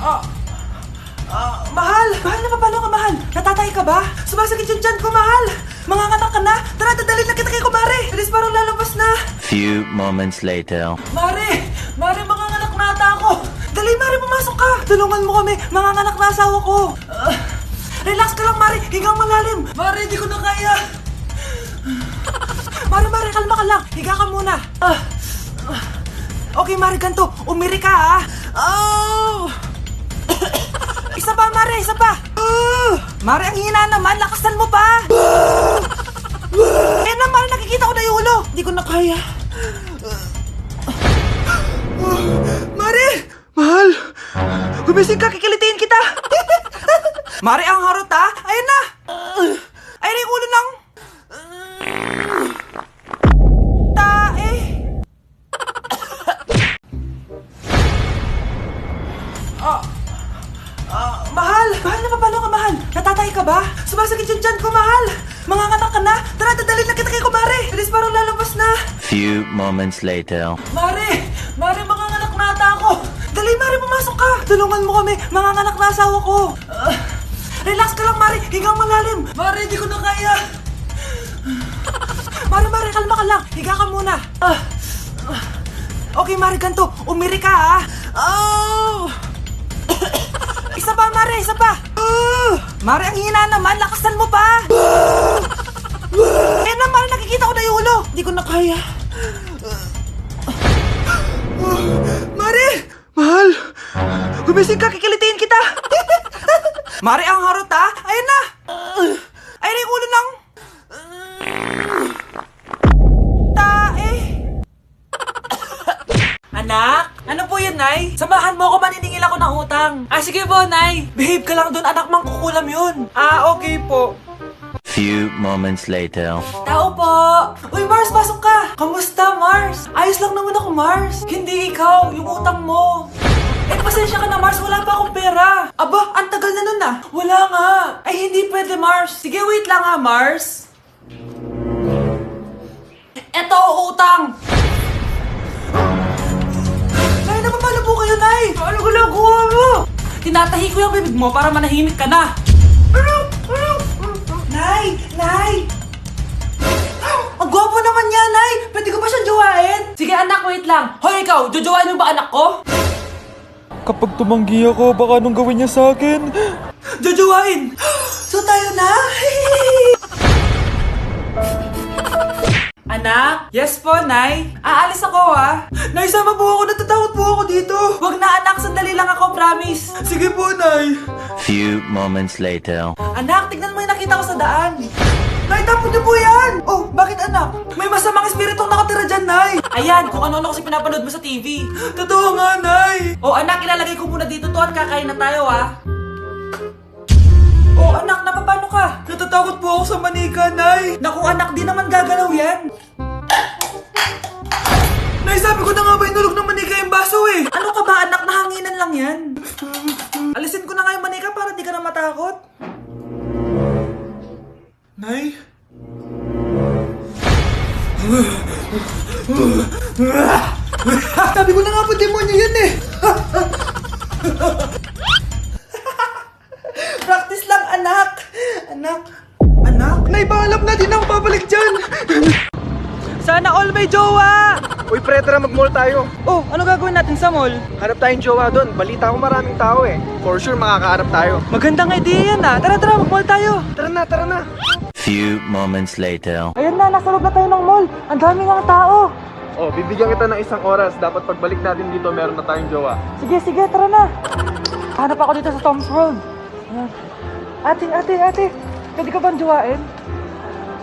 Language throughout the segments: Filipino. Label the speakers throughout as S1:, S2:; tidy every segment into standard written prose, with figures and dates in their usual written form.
S1: Mahal! Mahal na papalo ka, mahal! Natatay ka ba? Sumasakit yung tiyan ko, mahal! Manganganak ka na? Tara, dadalhin na kita kay kumare! Alis parang lalabas na!
S2: Few moments later.
S1: Mare! Mare, manganganak na ata ako! Dali, Mare, pumasok ka! Tulungan mo kami! Manganganak na asawa ko! Relax ka lang, Mare! Higang malalim! Mare, di ko na kaya! Mare, kalma ka lang! Higa ka muna! Okay, Mare, ganito! Umiri ka, ha! Oh! Isa pa, Mare! Isa pa! Mare, ang hina naman! Lakasan mo pa! Ayan na, Mare! Nakikita ko na yung ulo! Di ko na kaya! Mare! Mahal! Gumising ka! Kikilitiin kita! Mare, ang harot, ha! Ayan na! Ayan yung ulo ng... tae! Mahal! Mahal na papalo ka, mahal! Natatay ka ba? Sumasakit yung tiyan ko, mahal! Manganganak ka na? Tara, dadalhin na kita kay kumare! Alis parang lalabas na!
S2: Few moments later.
S1: Mare! Mare, manganganak na ata ako! Dali, Mare, pumasok ka! Tulungan mo kami! Manganganak na asawa ko! Relax ka lang, Mare! Higang malalim! Mare, di ko na kaya! Mare, kalma ka lang! Higa ka muna! Okay, Mare, ganito! Umiri ka, ha! Oh! Isa pa, Mare! Isa pa! Mare, ang hina naman! Lakasan mo pa! Ayan na, Mare! Nakikita ko na yung ulo! Di ko na kaya! Mare! Mahal! Gumising ka! Kikilitiin kita! Mare, ang harot, ha! Ayan na! Ayan yung ulo ng... tae! Anak? Ano po yun, Nay? Samahan mo ako, maniningil ako ng utang. Sige po, Nay. Behave ka lang dun, anak, mangkukulam yun. Okay po.
S2: Few moments later.
S1: Tao po! Uy, Mars, pasok ka! Kamusta, Mars? Ayos lang naman ako, Mars. Hindi ikaw, yung utang mo. Pasensya ka na, Mars. Wala pa akong pera. Aba, ang tagal na nun ah. Wala nga. Ay, hindi pwede, Mars. Sige, wait lang ha, Mars. Eto, utang. Nay, napapalo po kayo, Nay. Ano ginagawa mo? Tinatahi ko yung bibig mo para manahimik ka na. Nay! Nay! Ang gwapo naman niya, Nay! Pwede ko ba siyang jowain? Sige, anak, wait lang. Hoy, ikaw, jojowain mo ba anak ko?
S3: Kapag tumanggi ako, baka anong gawin niya sa akin?
S1: Jojowain! So tayo na? Anak? Yes po, Nay. Aalis ako, ha? Nay, sama po ako. Natatakot po ako dito. Wag na, anak. Sandali lang ako, promise. Sige po, Nay.
S2: Few moments later.
S1: Anak, tignan mo yung nakita ko sa daan. Nay, tapon niyo po yan! Oh, bakit anak? May masamang espiritong nakatira dyan, Nay! Ayan, kung ano-ano kasi pinapanood mo sa TV. Totoo nga, Nay! Oh, anak, ilalagay ko muna dito to at kakain na tayo, ha? Oh, anak, napapano ka? Natatakot po ako sa manika, Nay! Naku, anak, di naman gagalaw yan! Nay, sabi ko na nga ba inulog ng manika yung baso, eh! Ano ka ba, anak? Nahanginan lang yan! Alisin ko na nga yung manika para di ka na matakot. Nay? Sabi ko na nga po, demonyo yan eh! Practice lang, anak! Anak? Nay, paalam na, di na ako babalik dyan! Sana all may jowa!
S3: Uy, pre, tara mag-mall tayo.
S1: Oh, ano gagawin natin sa mall?
S3: Hanap tayong jowa doon. Balita ko maraming tao eh. For sure, makakaharap tayo.
S1: Magandang idea yan ah! Tara, mag-mall tayo!
S3: Tara na.
S2: Few moments later.
S1: Ayun na, nasa loob na tayo ng mall! Ang daming ang tao!
S3: Oh, bibigyan kita ng 1 oras. Dapat pagbalik natin dito, meron na tayong jowa.
S1: Sige, tara na! Hanap ako dito sa Tom's World. Ayan. Ate, pwede ka bang jowain?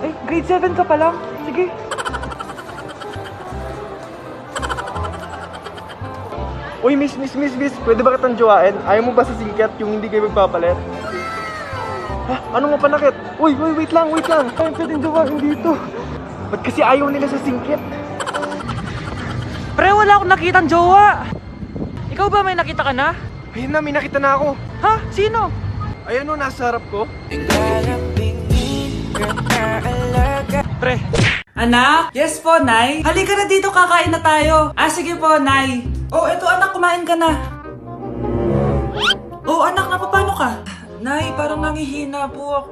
S1: Ay, grade 7 ka pa lang. Sige.
S3: Uy, miss, pwede ba kitang jowain? Ayaw mo ba sa singkat yung hindi kayo magpapalit? Ha? Ano nga panakit? Uy, wait lang. Ay, pwedeng jowain dito. Ba't kasi ayaw nila sa singkit?
S1: Pre, wala akong nakitang jowa! Ikaw ba may nakita ka na?
S3: Ayun na, may nakita na ako.
S1: Ha? Sino?
S3: Ayan o, nasa harap ko.
S1: Pre. Anak? Yes po, Nay. Halika na dito, kakain na tayo. Sige po, Nay. Oh, eto anak, kumain ka na. Oh, anak, paano ka? Nay, parang nangihina po ako.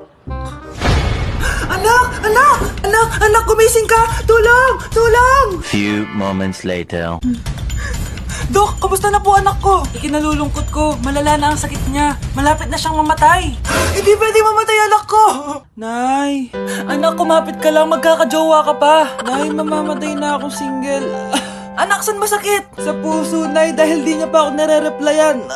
S1: Anak, gumising ka! Tulong!
S2: Few moments later.
S1: Dok, kamusta na po anak ko? Ikinalulungkot ko, malala na ang sakit niya. Malapit na siyang mamatay. Hindi pwede mamatay anak ko! Nay, anak, kumapit ka lang, magkakajowa ka pa. Nay, mamamatay na akong single. Anak, saan masakit? Sa puso, Nay, dahil di niya pa ako nare-replyan.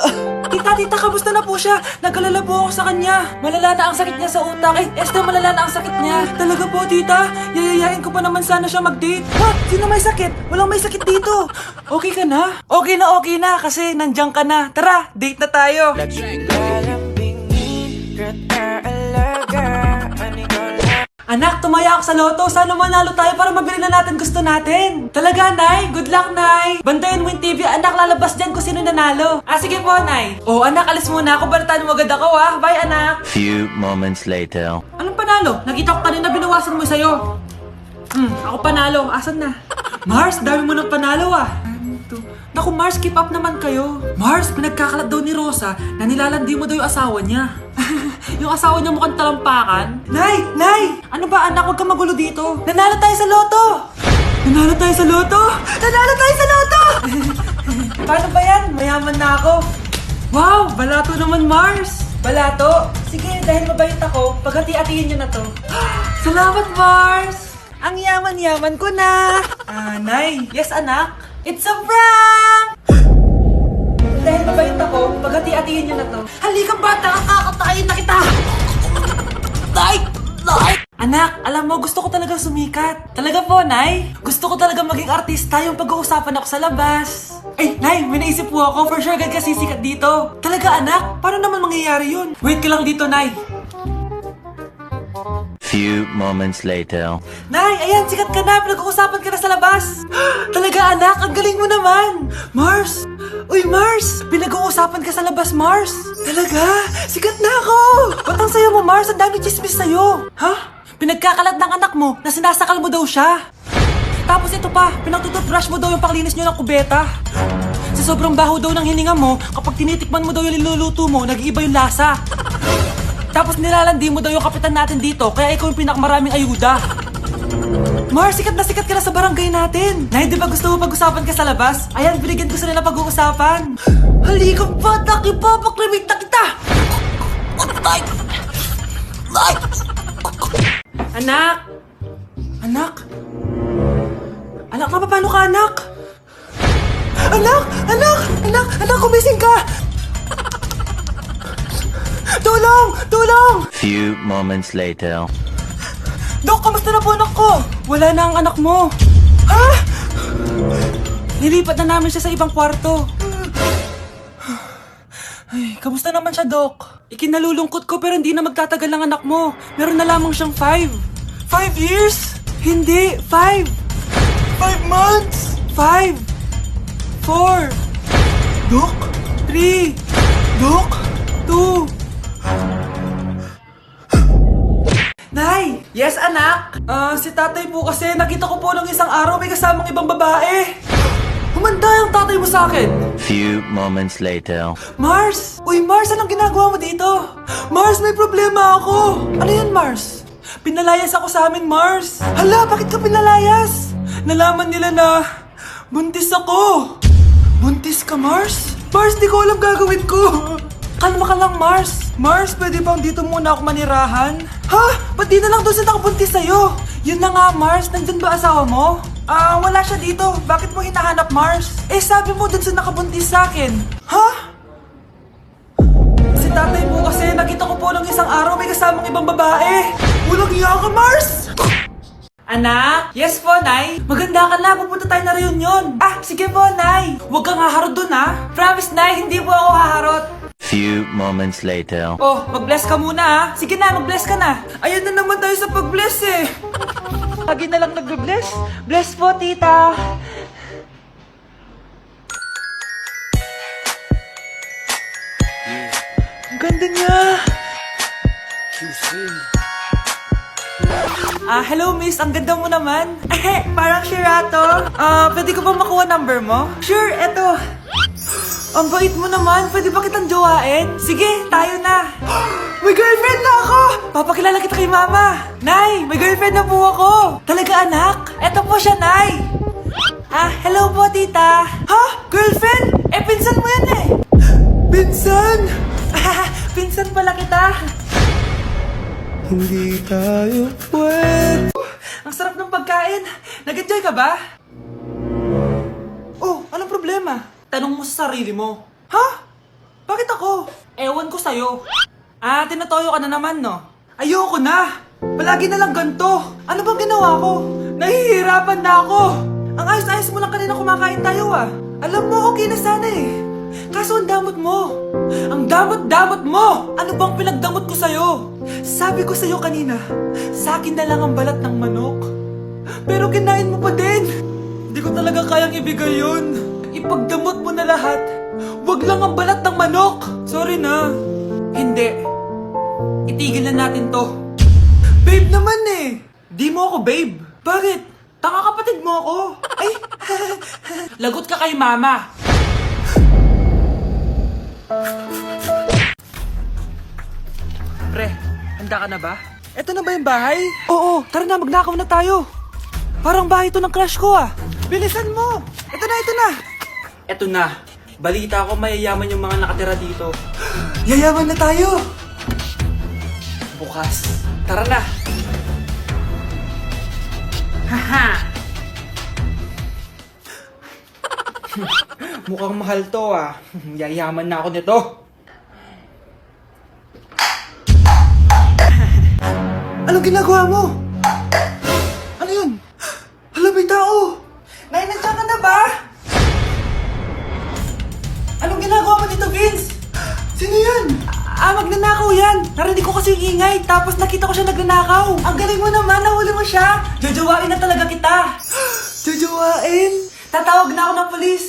S1: Tita, kamusta na po siya? Nag-alala po ako sa kanya. Malala na ang sakit niya sa utak. Esther, malala na ang sakit niya. Talaga po, tita? Yayayain ko pa naman sana siya mag-date. Ha? Sino may sakit? Walang may sakit dito. Okay ka na? Okay na, kasi nandiyan ka na. Tara, date na tayo. Anak, tumaya ako sa loto. Sana manalo tayo para mabili na natin gusto natin. Talaga, Nay? Good luck, Nay. Bantayan mo yung TV. Anak, lalabas dyan kung sino nanalo. Sige po, Nay. Oh, anak, alis muna ako. Balitaan mo agad ako, ha? Bye, anak.
S2: Few moments later.
S1: Anong panalo? Nakita ko kanina binawasan mo sa'yo. Ako panalo. Asan na? Mars, dami mo ng panalo, ah. Naku, Mars, keep up naman kayo. Mars, pinagkakalat daw ni Rosa na nilalandi mo daw yung asawa niya. Yung asawa niya mukhang talampakan. Nay! Ano ba, anak? Huwag kang magulo dito. Nanalo tayo sa loto! Paano ba yan? Mayaman na ako. Wow, balato naman, Mars. Balato? Sige, dahil mabait ako, paghati-hatiin niyo na to. Salamat, Mars. Ang yaman-yaman ko na. Nay. Yes, anak. It's a prank! Dahil mabait ako, paghati-hatiin niyo na to. Halika bata, kakatayin na kita! Nay! Anak, alam mo, gusto ko talagang sumikat. Talaga po, Nay? Gusto ko talagang maging artista yung pag-uusapan ako sa labas. Ay, Nay, may naisip po ako. For sure, agad ka sisikat dito. Talaga, anak? Paano naman mangyayari yun? Wait ka lang dito, Nay.
S2: Few moments later.
S1: Nay, ayan, sikat ka na. Pinag-uusapan ka na sa labas. Talaga, anak, ang galing mo naman. Mars! Uy, Mars! Pinag-uusapan ka sa labas, Mars. Talaga? Sikat na ako! Ba't ang sayo mo, Mars? Ang dami chismis sa'yo. Ha? Pinagkakalat ng anak mo na sinasakal mo daw siya. Tapos ito pa, pinagtututbrush mo daw yung paklinis nyo ng kubeta. Sa sobrang baho daw ng hininga mo, kapag tinitikman mo daw yung niluluto mo, nag-iiba yung lasa. Tapos nilalandi mo daw yung kapitan natin dito, kaya ikaw yung pinakamaraming ayuda. Mars, sikat ka na sa barangay natin. Nay, di ba gusto mo pag-usapan ka sa labas? Ayan, binigyan ko sila na pag-uusapan. Halika pa, paklimit na kita! Anak! Anak, paano ka, anak? Anak, kumising ka! Tulong!
S2: Few moments later.
S1: Dok, kamusta na po anak ko? Wala na ang anak mo. Ha? Nilipat na namin siya sa ibang kwarto. Ay, kamusta naman siya, Dok? Ikinalulungkot ko pero hindi na magtatagal ang anak mo. Meron na lamang siyang 5. 5 years? Hindi, 5. 5 months? 5. 4. Dok? 3. Dok? 2. Nay! Yes, anak? Si tatay po kasi nakita ko po nung isang araw may kasamang ibang babae. Humanda yung tatay mo sa akin.
S2: Few moments later.
S1: Mars! Uy, Mars, anong ginagawa mo dito? Mars, may problema ako. Ano yan, Mars? Pinalayas ako sa amin, Mars. Hala, bakit ka pinalayas? Nalaman nila na buntis ako. Buntis ka, Mars? Mars, di ko alam gagawin ko. Kalma ka lang, Mars. Mars, pwede bang dito muna ako manirahan? Ha? Ba't di na lang doon sa nakabuntis sa'yo? Yun na nga, Mars. Nandun ba asawa mo? Wala siya dito. Bakit mo hinahanap, Mars? Sabi mo doon sa nakabuntis sa akin. Ha? Si tatay mo kasi nakita ko po ng isang araw may kasamang ibang babae. Walang iya ka, Mars! Anak? Yes po, Nay. Maganda ka na. Pupunta tayo na reunion. Sige po, Nay. Huwag kang haharot dun, ha? Promise, Nay. Hindi po ako haharot.
S2: Few moments later.
S1: Oh, mag-bless ka muna, ha? Sige na, mag-bless ka na. Ayun na naman tayo sa pag-bless, eh. Lagi na lang nagbe-bless. Bless po, tita. Ang ganda niya. Hello, miss. Ang ganda mo naman. Parang Shirato. Pwede ko ba makuha number mo? Sure, eto. Ang bait mo naman, pwede ba kitang jowain? Sige, tayo na. May girlfriend na ako! Papakilala kita kay mama. Nay, may girlfriend na po ako. Talaga anak? Eto po siya, Nay. Hello po, tita. Ha? Girlfriend? Pinsan mo yan eh. Pinsan? Pinsan pala kita.
S3: Hindi tayo pwede.
S1: Ang sarap ng pagkain. Nag-enjoy ka ba? Oh, anong problema? Tanong mo sa sarili mo. Ha? Bakit ako? Ewan ko sa'yo. Tinatoyo ka na naman, no? Ayoko na! Palagi na lang ganito. Ano bang ginawa ko? Nahihirapan na ako. Ang ayos-ayos mo lang kanina kumakain tayo, Alam mo, okay na sana eh. Kaso ang damot mo. Ang damot-damot mo! Ano bang pinagdamot ko sa'yo? Sabi ko sa'yo kanina, sa akin na lang ang balat ng manok. Pero kinain mo pa din. Hindi ko talaga kayang ibigay yun. Ipagdamot mo na lahat. Wag lang ang balat ng manok. Sorry na. Hindi. Itigil na natin to. Babe naman eh. Di mo ako babe. Bakit? Tanga kapatid mo ako. Ay, lagot ka kay mama. Pre, handa ka na ba? Eto na ba yung bahay? Oo, tara na, magnakaw na tayo. Parang bahay to ng crush ko Bilisan mo! Ito na! Eto na. Balita ko mayayaman yung mga nakatira dito. Yayaman na tayo! Bukas. Tara na! Haha! Mukhang mahal to Yayaman na ako nito. Anong ginagawa mo? Ano yun? Hala, may tao! Nay, nandiyan ka na ba? Anong ginagawa mo dito, Vince? Sino yun? Magnanakaw yan! Narinig ko kasi yung ingay, tapos nakita ko siya nagnanakaw. Ang galing mo naman, nahuli mo siya! Jojowain na talaga kita! Jojowain? Tatawag na ako ng polis!